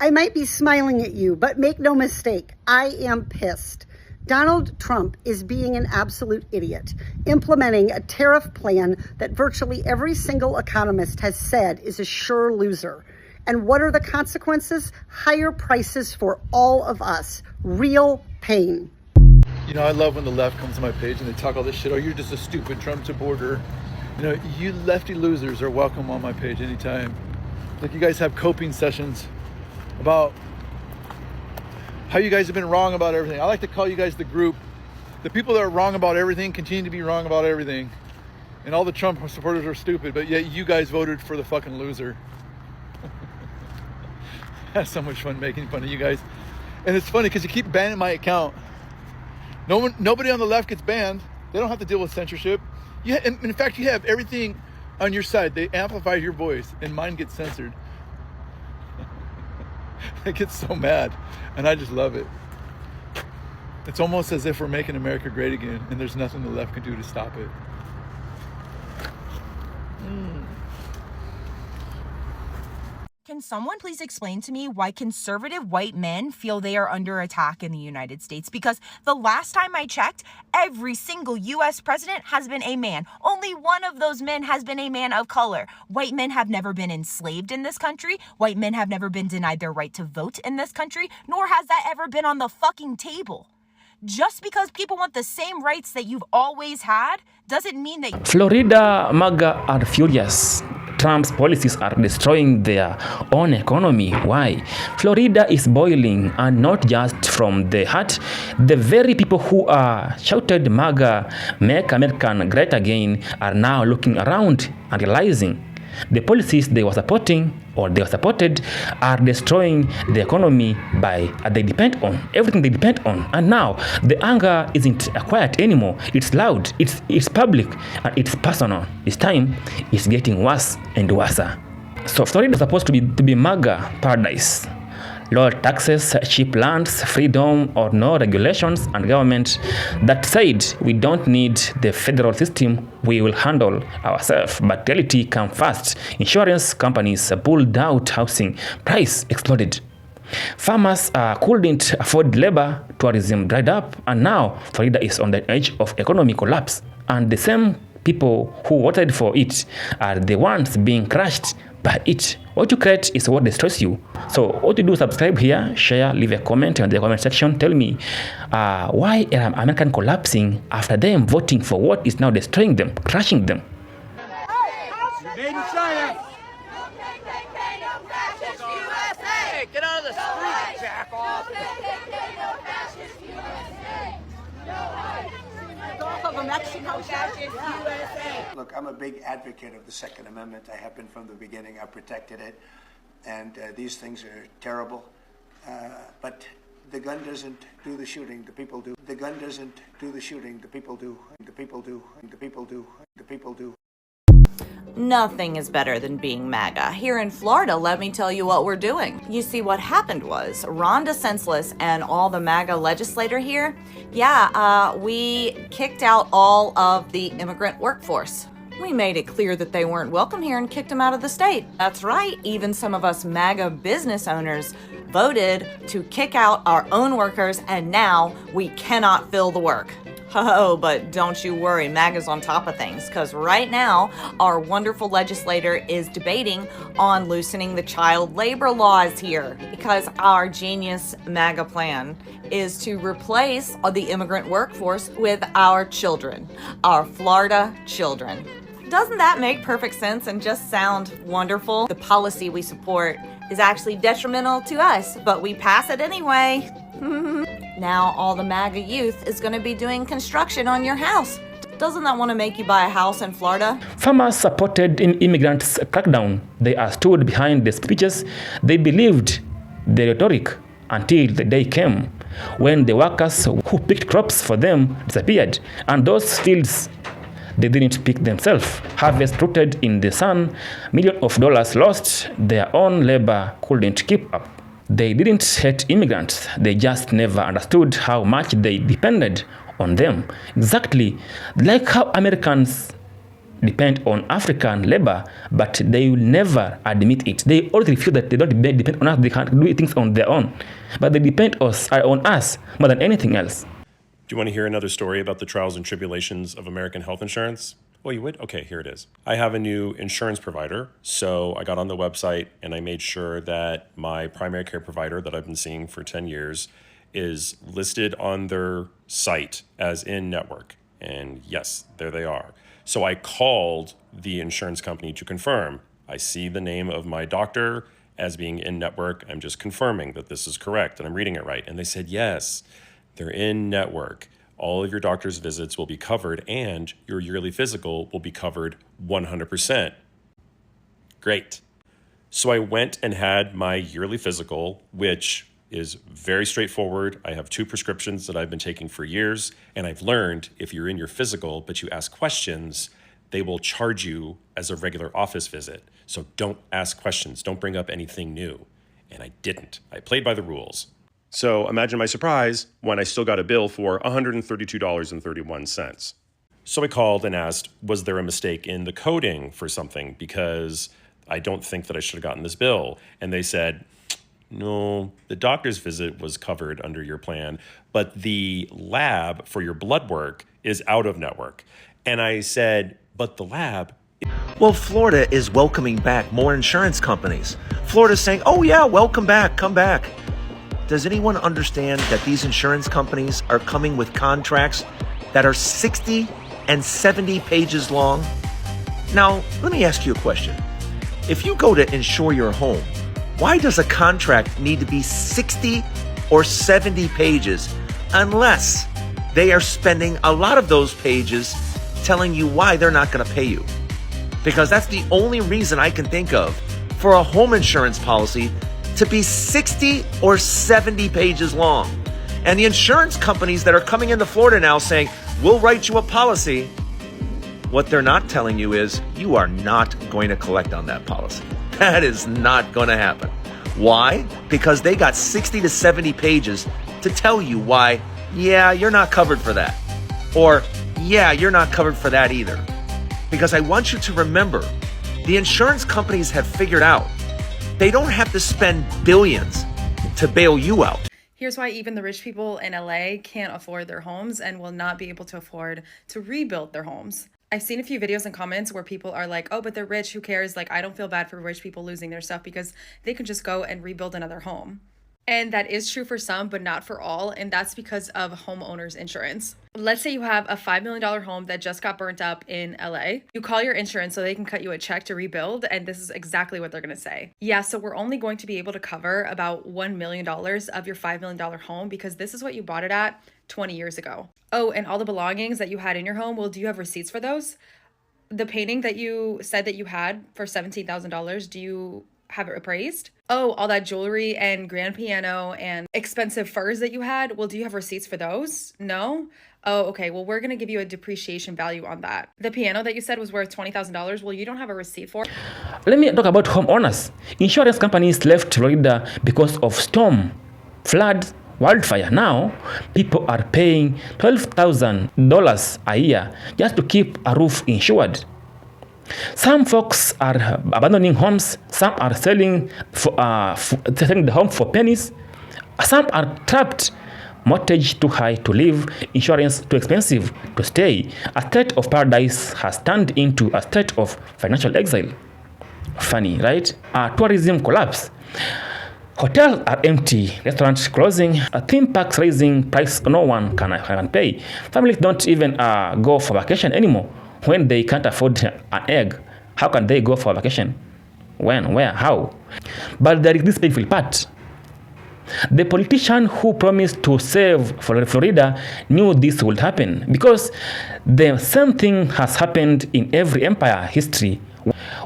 I might be smiling at you, but make no mistake, I am pissed. Donald Trump is being an absolute idiot, implementing a tariff plan that virtually every single economist has said is a sure loser. And what are the consequences? Higher prices for all of us. Real pain. You know, I love when the left comes to my page and they talk all this shit. Oh, you're just a stupid Trump supporter. You know, you lefty losers are welcome on my page anytime. Like, you guys have coping sessions about how you guys have been wrong about everything. I like to call you guys the group. The people that are wrong about everything continue to be wrong about everything. And all the Trump supporters are stupid, but yet you guys voted for the fucking loser. I have so much fun making fun of you guys. And it's funny because you keep banning my account. Nobody on the left gets banned. They don't have to deal with censorship. In fact, you have everything on your side. They amplify your voice, and mine gets censored. I get so mad, and I just love it. It's almost as if we're making America great again, and there's nothing the left can do to stop it. Can someone please explain to me why conservative white men feel they are under attack in the United States? Because the last time I checked, every single U.S. president has been a man. Only one of those men has been a man of color. White men have never been enslaved in this country. White men have never been denied their right to vote in this country, nor has that ever been on the fucking table. Just because people want the same rights that you've always had doesn't mean that... Florida MAGA are furious. Trump's policies are destroying their own economy. Why? Florida is boiling, and not just from the heart. The very people who are shouted MAGA, Make America Great Again, are now looking around and realizing the policies they were supporting or they were supported are destroying the economy they depend on, everything they depend on. And now the anger isn't quiet anymore. It's loud, it's public, and it's personal. This time it's getting worse and worse. So Florida is supposed to be MAGA paradise. Low taxes, cheap lands, freedom or no regulations, and government that said we don't need the federal system, we will handle ourselves. But reality came fast. Insurance companies pulled out, housing price exploded. Farmers couldn't afford labor, tourism dried up, and now Florida is on the edge of economic collapse. And the same people who voted for it are the ones being crushed by it. What you create is what destroys you. So what you do, subscribe here, share, leave a comment in the comment section. Tell me why are American collapsing after them voting for what is now destroying them, crushing them. Made in China. Get out of the street, jack off. Look, I'm a big advocate of the Second Amendment. I have been from the beginning. I've protected it. And these things are terrible. But the gun doesn't do the shooting. The people do. The gun doesn't do the shooting. The people do. The people do. The people do. The people do. Nothing is better than being MAGA. Here in Florida, let me tell you what we're doing. You see, what happened was Ron DeSantis and all the MAGA legislator here, we kicked out all of the immigrant workforce. We made it clear that they weren't welcome here and kicked them out of the state. That's right, even some of us MAGA business owners voted to kick out our own workers, and now we cannot fill the work. Oh, but don't you worry, MAGA's on top of things, because right now, our wonderful legislator is debating on loosening the child labor laws here, because our genius MAGA plan is to replace the immigrant workforce with our children, our Florida children. Doesn't that make perfect sense and just sound wonderful? The policy we support is actually detrimental to us, but we pass it anyway. Now all the MAGA youth is going to be doing construction on your house. Doesn't that want to make you buy a house in Florida? Farmers supported immigrants' crackdown. They stood behind the speeches. They believed the rhetoric until the day came when the workers who picked crops for them disappeared, and those fields they didn't pick themselves. Harvest rooted in the sun, millions of dollars lost, their own labor couldn't keep up. They didn't hate immigrants, they just never understood how much they depended on them. Exactly like how Americans depend on African labor, but they will never admit it. They always refuse that they don't depend on us. They can't do things on their own, but they depend on us more than anything else. Do you want to hear another story about the trials and tribulations of American health insurance? Well, you would? Okay, here it is. I have a new insurance provider, so I got on the website and I made sure that my primary care provider that I've been seeing for 10 years is listed on their site as in network. And yes, there they are. So I called the insurance company to confirm. I see the name of my doctor as being in network. I'm just confirming that this is correct and I'm reading it right. And they said, yes, they're in network. All of your doctor's visits will be covered and your yearly physical will be covered 100%. Great. So I went and had my yearly physical, which is very straightforward. I have 2 prescriptions that I've been taking for years, and I've learned if you're in your physical but you ask questions, they will charge you as a regular office visit. So don't ask questions, don't bring up anything new. And I didn't. I played by the rules. So imagine my surprise when I still got a bill for $132.31. So I called and asked, was there a mistake in the coding for something? Because I don't think that I should have gotten this bill. And they said, no, the doctor's visit was covered under your plan, but the lab for your blood work is out of network. And I said, but the lab... Well, Florida is welcoming back more insurance companies. Florida's saying, oh yeah, welcome back, come back. Does anyone understand that these insurance companies are coming with contracts that are 60 and 70 pages long? Now, let me ask you a question. If you go to insure your home, why does a contract need to be 60 or 70 pages unless they are spending a lot of those pages telling you why they're not going to pay you? Because that's the only reason I can think of for a home insurance policy to be 60 or 70 pages long. And the insurance companies that are coming into Florida now saying, we'll write you a policy, what they're not telling you is you are not going to collect on that policy. That is not going to happen. Why? Because they got 60 to 70 pages to tell you why, yeah, you're not covered for that. Or, yeah, you're not covered for that either. Because I want you to remember, the insurance companies have figured out they don't have to spend billions to bail you out. Here's why even the rich people in LA can't afford their homes and will not be able to afford to rebuild their homes. I've seen a few videos and comments where people are like, oh, but they're rich, who cares? Like, I don't feel bad for rich people losing their stuff because they can just go and rebuild another home. And that is true for some, but not for all. And that's because of homeowners insurance. Let's say you have a $5 million home that just got burnt up in LA. You call your insurance so they can cut you a check to rebuild. And this is exactly what they're going to say. Yeah, so we're only going to be able to cover about $1 million of your $5 million home because this is what you bought it at 20 years ago. Oh, and all the belongings that you had in your home, well, do you have receipts for those? The painting that you said that you had for $17,000, do you have it appraised? Oh, all that jewelry and grand piano and expensive furs that you had, well, do you have receipts for those? No? Oh, okay, well, we're gonna give you a depreciation value on that. The piano that you said was worth $20,000, well, you don't have a receipt for it. Let me talk about homeowners. Insurance companies left Florida because of storm, flood, wildfire. Now, people are paying $12,000 a year just to keep a roof insured. Some folks are abandoning homes. Some are selling the home for pennies. Some are trapped. Mortgage too high to live, insurance too expensive to stay. A state of paradise has turned into a state of financial exile. Funny, right? Tourism collapse. Hotels are empty, restaurants closing, theme parks raising price no one can pay. Families don't even go for vacation anymore. When they can't afford an egg, how can they go for vacation? When, where, how? But there is this painful part. The politician who promised to save Florida knew this would happen because the same thing has happened in every empire history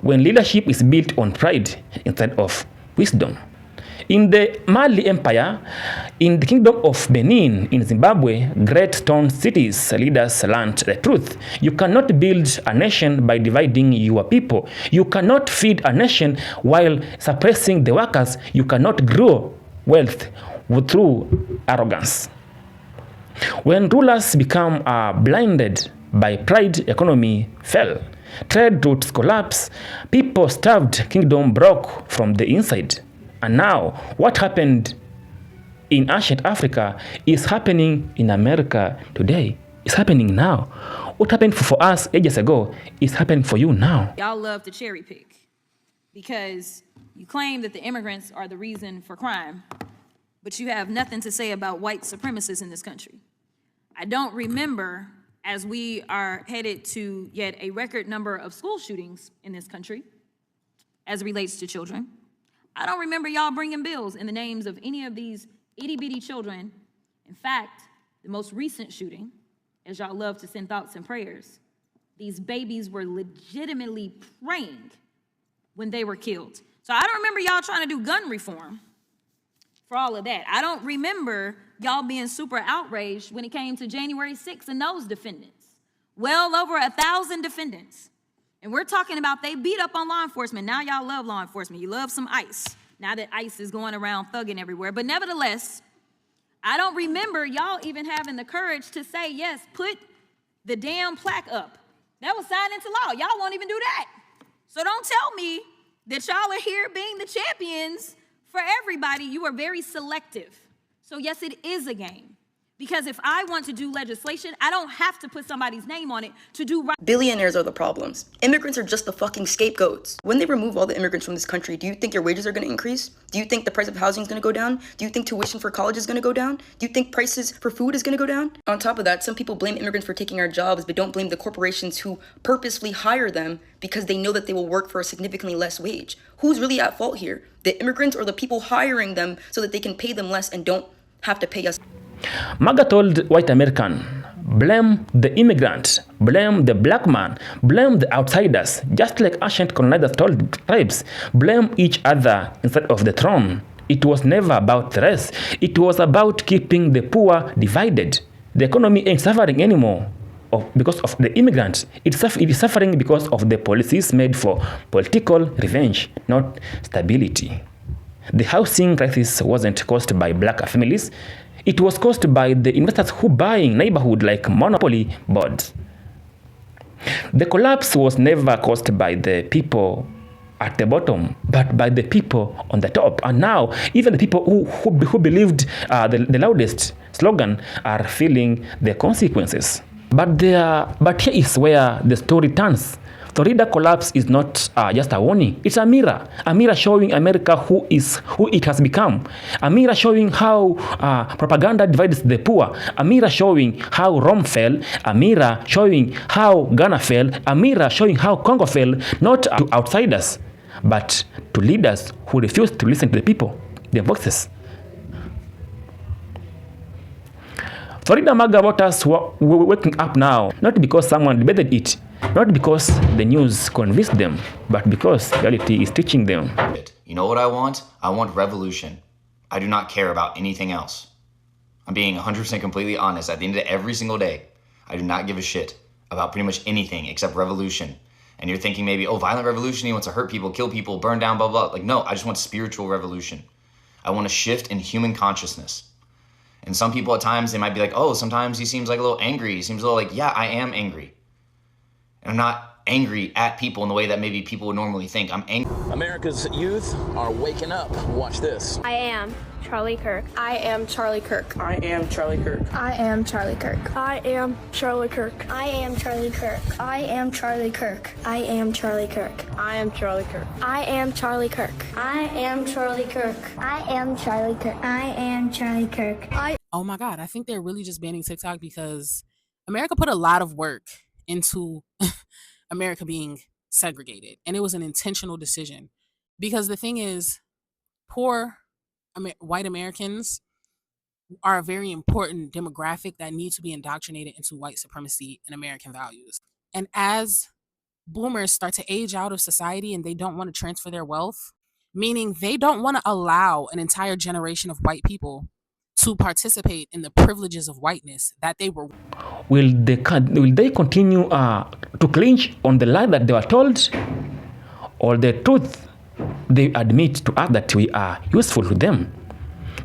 when leadership is built on pride instead of wisdom. In the Mali Empire, in the Kingdom of Benin, in Zimbabwe, great stone cities leaders learned the truth. You cannot build a nation by dividing your people. You cannot feed a nation while suppressing the workers. You cannot grow wealth through arrogance. When rulers become blinded by pride, economy fell. trade routes collapse, people starved, kingdom broke from the inside. And now, what happened in ancient Africa is happening in America today. It's happening now. What happened for us ages ago is happening for you now. Y'all love to cherry pick because you claim that the immigrants are the reason for crime, but you have nothing to say about white supremacists in this country. I don't remember, as we are headed to yet a record number of school shootings in this country as it relates to children, I don't remember y'all bringing bills in the names of any of these itty-bitty children. In fact, the most recent shooting, as y'all love to send thoughts and prayers, these babies were legitimately praying when they were killed. So I don't remember y'all trying to do gun reform for all of that. I don't remember y'all being super outraged when it came to January 6th and those defendants. Well over 1,000 defendants. And we're talking about they beat up on law enforcement. Now y'all love law enforcement. You love some ICE. Now that ICE is going around thugging everywhere. But nevertheless, I don't remember y'all even having the courage to say, yes, put the damn plaque up. That was signed into law. Y'all won't even do that. So don't tell me that y'all are here being the champions for everybody. You are very selective. So yes, it is a game. Because if I want to do legislation, I don't have to put somebody's name on it to do right. Billionaires are the problems. Immigrants are just the fucking scapegoats. When they remove all the immigrants from this country, do you think your wages are going to increase? Do you think the price of housing is going to go down? Do you think tuition for college is going to go down? Do you think prices for food is going to go down? On top of that, some people blame immigrants for taking our jobs, but don't blame the corporations who purposefully hire them because they know that they will work for a significantly less wage. Who's really at fault here? The immigrants or the people hiring them so that they can pay them less and don't have to pay us? MAGA told white American, blame the immigrant, blame the black man, blame the outsiders, just like ancient colonizers told tribes, blame each other instead of the throne. It was never about the race. It was about keeping the poor divided. The economy ain't suffering anymore because of the immigrants. It is suffering because of the policies made for political revenge, not stability. The housing crisis wasn't caused by black families. It was caused by the investors who buying neighborhood like monopoly boards. The collapse was never caused by the people at the bottom, but by the people on the top. And now, even the people who believed the loudest slogan are feeling the consequences. But here is where the story turns. Florida collapse is not just a warning. It's a mirror showing America who it has become. A mirror showing how propaganda divides the poor. A mirror showing how Rome fell. A mirror showing how Ghana fell. A mirror showing how Congo fell, not to outsiders, but to leaders who refuse to listen to the people, their voices. Florida MAGA voters were waking up now, not because someone debated it, not because the news convinced them, but because reality is teaching them. You know what I want? I want revolution. I do not care about anything else. I'm being 100% completely honest. At the end of every single day, I do not give a shit about pretty much anything except revolution. And you're thinking maybe, oh, violent revolution, he wants to hurt people, kill people, burn down, blah, blah. Like, no, I just want spiritual revolution. I want a shift in human consciousness. And some people at times, they might be like, oh, sometimes he seems like a little angry. He seems a little like, yeah, I am angry. And I'm not angry at people in the way that maybe people would normally think. I'm angry. America's youth are waking up. Watch this. I am Charlie Kirk. I am Charlie Kirk. I am Charlie Kirk. I am Charlie Kirk. I am Charlie Kirk. I am Charlie Kirk. I am Charlie Kirk. I am Charlie Kirk. I am Charlie Kirk. I am Charlie Kirk. I am Charlie Kirk. I am Charlie Kirk. I am Charlie Kirk. Oh my God, I think they're really just banning TikTok because America put a lot of work into America being segregated. And it was an intentional decision. Because the thing is, poor white Americans are a very important demographic that needs to be indoctrinated into white supremacy and American values. And as boomers start to age out of society and they don't want to transfer their wealth, meaning they don't want to allow an entire generation of white people to participate in the privileges of whiteness that they were. Will they continue to clinch on the lie that they were told, or the truth they admit to us that we are useful to them?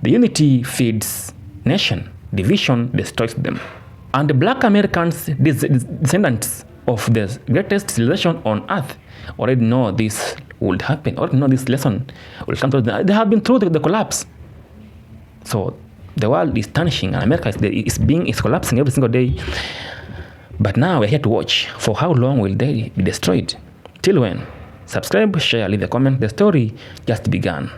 The unity feeds nation, division destroys them. And the black Americans, descendants of the greatest civilization on earth already know this would happen, already know this lesson will come to them. They have been through the collapse. So the world is tarnishing, and America is collapsing every single day. But now we're here to watch for how long will they be destroyed. Till when? Subscribe, share, leave a comment. The story just began.